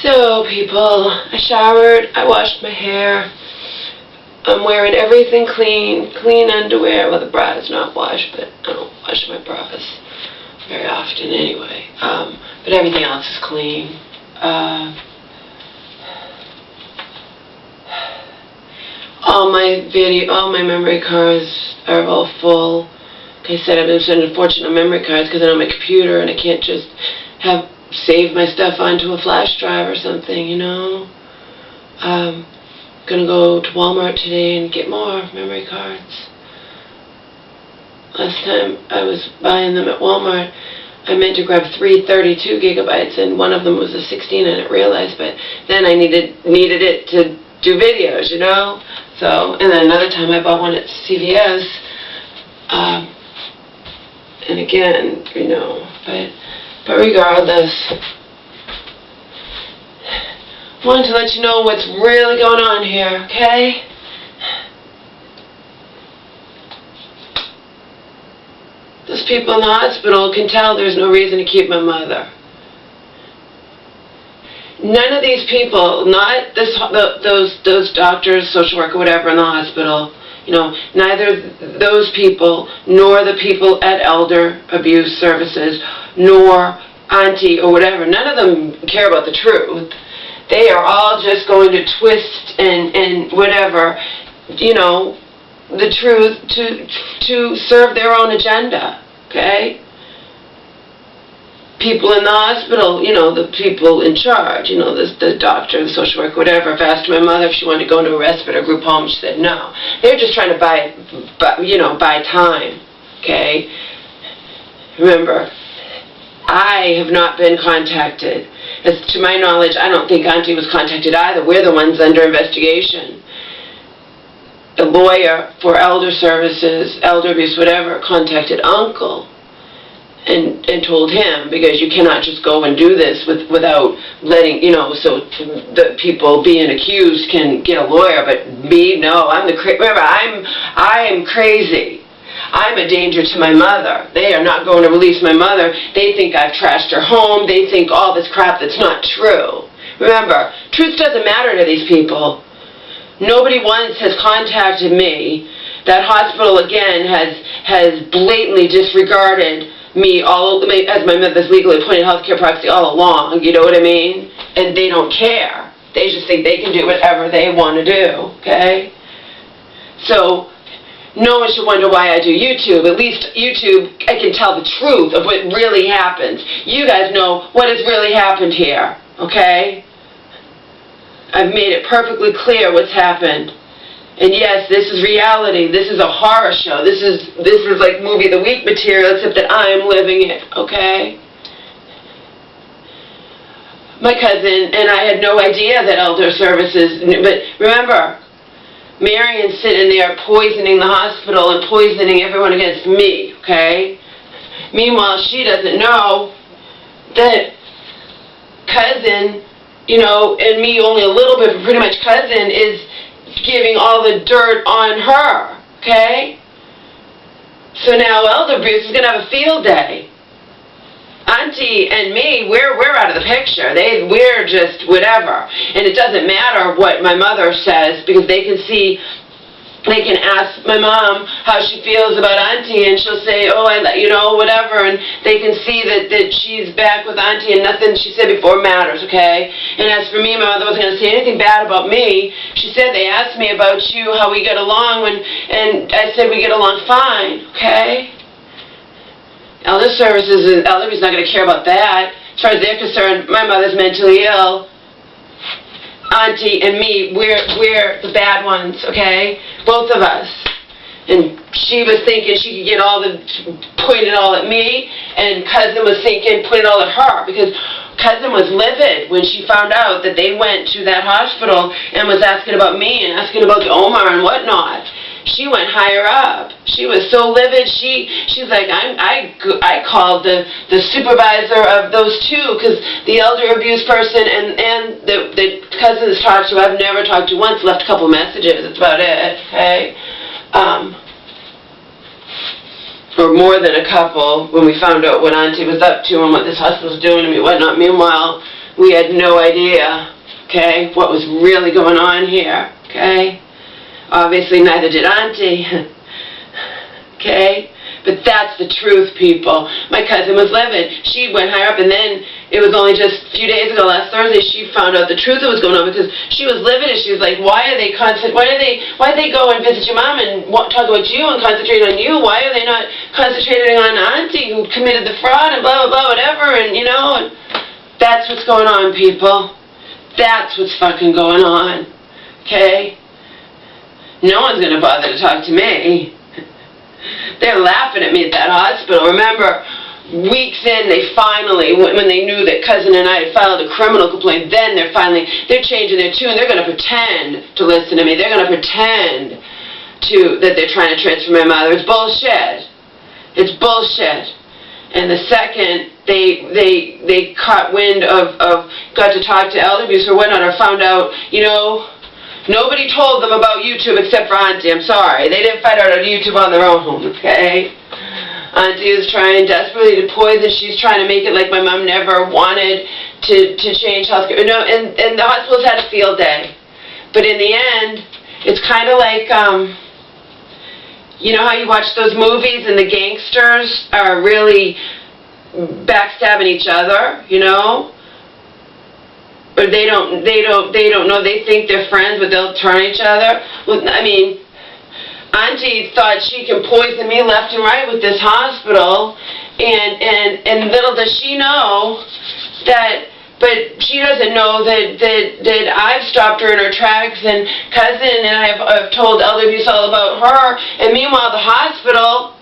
So, people, I showered, I washed my hair, I'm wearing everything clean, clean underwear. Well, the bra is not washed, but I don't wash my bras very often anyway. But everything else is clean. All my memory cards are all full. Like I said, I've been spending a fortune on memory cards because I don't have my computer and I can't just save my stuff onto a flash drive or something, you know. I'm gonna go to Walmart today and get more memory cards. Last time I was buying them at Walmart, I meant to grab 3 32 gigabytes and one of them was a 16, I didn't realize, but then I needed it to do videos, you know. So, and then another time I bought one at CVS, and again, you know, but regardless, I wanted to let you know what's really going on here, okay? Those people in the hospital can tell there's no reason to keep my mother. None of these people, not those doctors, social worker, whatever in the hospital, you know, neither those people nor the people at Elder Abuse Services nor Auntie or whatever, none of them care about the truth. They are all just going to twist and whatever, you know, the truth to serve their own agenda, okay? People in the hospital, you know, the people in charge, you know, the doctor, the social worker, whatever, I've asked my mother if she wanted to go into a respite or group home. She said no. They're just trying to buy time, okay? Remember, I have not been contacted. As to my knowledge, I don't think Auntie was contacted either. We're the ones under investigation. The lawyer for elder services, elder abuse, whatever, contacted Uncle. And told him, because you cannot just go and do this without letting, you know, so the people being accused can get a lawyer, but me, no, remember, I'm crazy. I'm a danger to my mother. They are not going to release my mother. They think I've trashed her home. They think all this crap that's not true. Remember, truth doesn't matter to these people. Nobody once has contacted me. That hospital, again, has blatantly disregarded me as my mother's legally appointed healthcare proxy all along, you know what I mean? And they don't care. They just think they can do whatever they want to do, okay? So, no one should wonder why I do YouTube. At least YouTube, I can tell the truth of what really happens. You guys know what has really happened here, okay? I've made it perfectly clear what's happened. And yes, this is reality. This is a horror show. This is like movie of the week material, except that I'm living it, okay? My cousin and I had no idea that elder services, but remember, Marion's sitting there poisoning the hospital and poisoning everyone against me, okay? Meanwhile, she doesn't know that cousin, you know, and me only a little bit, but pretty much cousin is giving all the dirt on her, okay? So now elder abuse is going to have a field day. Auntie and me, we're out of the picture. We're just whatever. And it doesn't matter what my mother says, because they can ask my mom how she feels about Auntie, and she'll say, oh, you know, whatever, and they can see that she's back with Auntie, and nothing she said before matters, okay? And as for me, my mother wasn't going to say anything bad about me. She said, they asked me about you, how we get along, and I said we get along fine, okay? Elder services, Elder's not going to care about that. As far as they're concerned, my mother's mentally ill. Auntie and me, we're the bad ones, okay? Both of us. And she was thinking she could get point it all at me, and cousin was thinking point it all at her, because cousin was livid when she found out that they went to that hospital and was asking about me and asking about the Omar and whatnot. She went higher up. She was so livid. She's like, I called the supervisor of those two, because the elder abuse person and the cousins talked to, I've never talked to once, left a couple messages. That's about it, okay? Or more than a couple, when we found out what Auntie was up to and what this hospital was doing to me and whatnot. Meanwhile, We had no idea, okay, what was really going on here, okay? Obviously, neither did Auntie, okay? But that's the truth, people. My cousin was livid. She went higher up, and then it was only just a few days ago, last Thursday, she found out the truth that was going on, because she was livid, and she was like, why do they go and visit your mom and talk about you and concentrate on you? Why are they not concentrating on Auntie who committed the fraud and blah, blah, blah, whatever, and you know, and that's what's going on, people. That's what's fucking going on, okay? No one's going to bother to talk to me. They're laughing at me at that hospital. Remember, weeks in, they finally, when they knew that cousin and I had filed a criminal complaint, then they're changing their tune. They're going to pretend to listen to me. They're going to pretend that they're trying to transfer my mother. It's bullshit. It's bullshit. And the second they caught wind of got to talk to elder abuse or whatnot, or found out, you know, nobody told them about YouTube except for Auntie. I'm sorry. They didn't find out on YouTube on their own, okay? Auntie is trying desperately to poison. She's trying to make it like my mom never wanted to change healthcare. No, and the hospital's had a field day. But in the end, it's kind of like, you know how you watch those movies and the gangsters are really backstabbing each other, you know? Or they don't know, they think they're friends, but they'll turn each other. Well, I mean, Auntie thought she can poison me left and right with this hospital, and little does she know that, but she doesn't know that I've stopped her in her tracks, and cousin and I've told elder abuse all about her, and meanwhile the hospital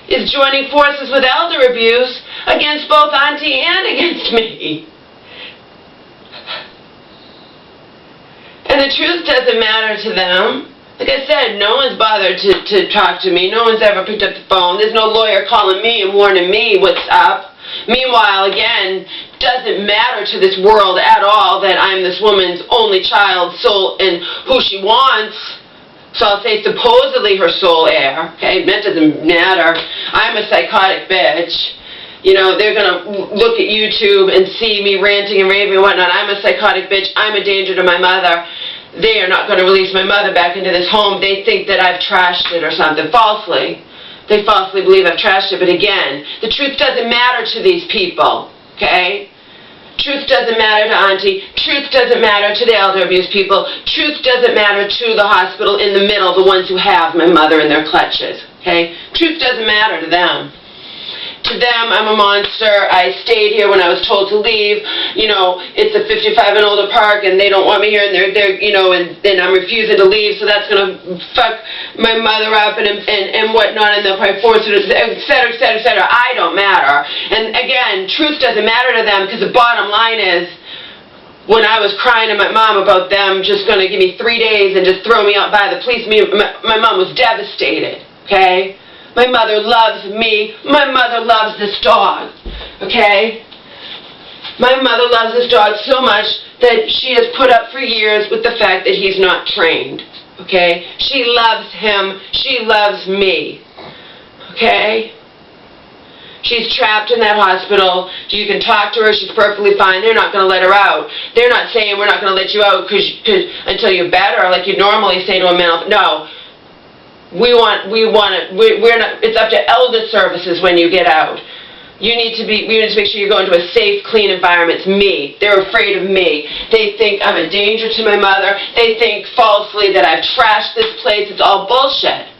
is joining forces with elder abuse against both Auntie and against me. And the truth doesn't matter to them. Like I said, no one's bothered to talk to me. No one's ever picked up the phone. There's no lawyer calling me and warning me what's up. Meanwhile, again, doesn't matter to this world at all that I'm this woman's only child, soul, and who she wants. So I'll say supposedly her sole heir. Okay, that doesn't matter. I'm a psychotic bitch. You know, they're going to look at YouTube and see me ranting and raving and whatnot. I'm a psychotic bitch. I'm a danger to my mother. They are not going to release my mother back into this home. They think that I've trashed it or something. Falsely. They falsely believe I've trashed it. But again, the truth doesn't matter to these people. Okay? Truth doesn't matter to Auntie. Truth doesn't matter to the elder abuse people. Truth doesn't matter to the hospital in the middle, the ones who have my mother in their clutches. Okay? Truth doesn't matter to them. To them, I'm a monster. I stayed here when I was told to leave. You know, it's a 55 and older park, and they don't want me here, and they're you know, and I'm refusing to leave, so that's going to fuck my mother up and whatnot, and they'll probably force it, et cetera, et cetera, et cetera. I don't matter. And again, truth doesn't matter to them, because the bottom line is, when I was crying to my mom about them just going to give me 3 days and just throw me out by the police, my mom was devastated, okay? My mother loves me. My mother loves this dog, okay? My mother loves this dog so much that she has put up for years with the fact that he's not trained, okay? She loves him. She loves me, okay? She's trapped in that hospital. You can talk to her. She's perfectly fine. They're not going to let her out. They're not saying we're not going to let you out until you're better, like you normally say to a mental. No. We're not, it's up to elder services when you get out. We need to make sure you go into a safe, clean environment. It's me. They're afraid of me. They think I'm a danger to my mother. They think falsely that I've trashed this place. It's all bullshit.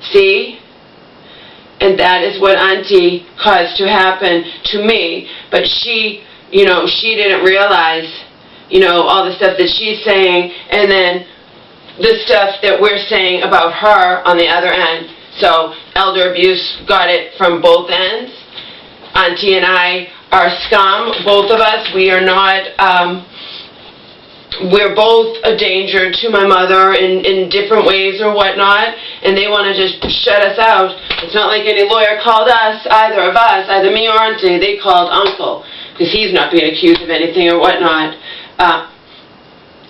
See? And that is what Auntie caused to happen to me. But she, you know, she didn't realize, you know, all the stuff that she's saying, and then the stuff that we're saying about her on the other end. So elder abuse got it from both ends. Auntie and I are scum, both of us. We are not, we're both a danger to my mother in different ways or whatnot, and they want to just shut us out. It's not like any lawyer called us, either of us, either me or Auntie. They called Uncle, because he's not being accused of anything or whatnot.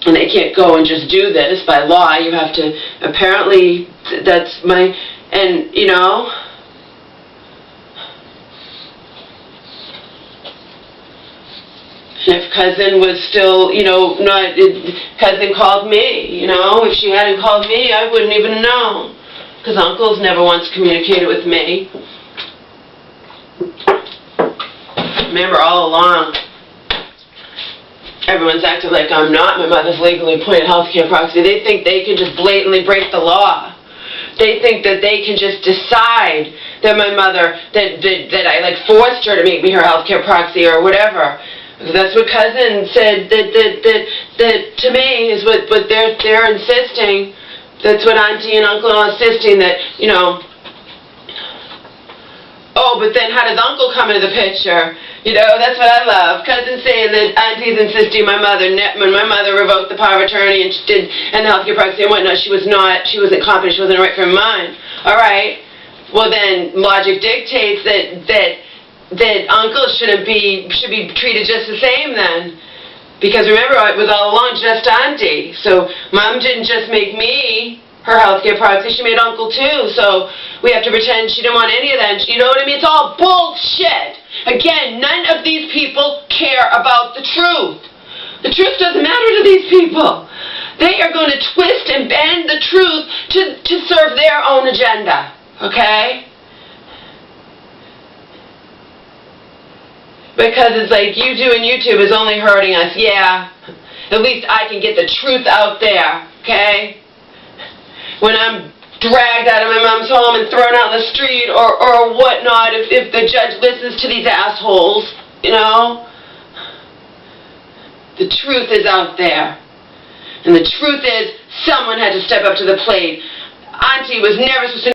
And they can't go and just do this by law. You have to, apparently, that's my, and, you know, and cousin was still, you know, cousin called me, you know. If she hadn't called me, I wouldn't even know. Because uncle's never once communicated with me. Remember, all along, everyone's acted like I'm not my mother's legally appointed healthcare proxy. They think they can just blatantly break the law. They think that they can just decide that my mother, that I like forced her to make me her healthcare proxy or whatever. That's what cousin said that to me is what they're insisting. That's what auntie and uncle are insisting, that, you know. Oh, but then how does uncle come into the picture? You know, that's what I love. Cousin saying that auntie's insisting when my mother revoked the power of attorney and the healthcare proxy and whatnot, she wasn't competent, she wasn't in her right frame of mind. All right. Well, then logic dictates that uncle should be treated just the same then. Because remember, it was all along just auntie. So mom didn't just make me her healthcare proxy, she made uncle too. So we have to pretend she didn't want any of that. You know what I mean? It's all bullshit. Again, none of these people care about the truth. The truth doesn't matter to these people. They are going to twist and bend the truth to serve their own agenda. Okay? Because it's like, you doing YouTube is only hurting us. Yeah. At least I can get the truth out there. Okay? When I'm dragged out of my mom's home and thrown out in the street or whatnot, if the judge listens to these assholes, you know, the truth is out there. And the truth is, someone had to step up to the plate. Auntie was never supposed to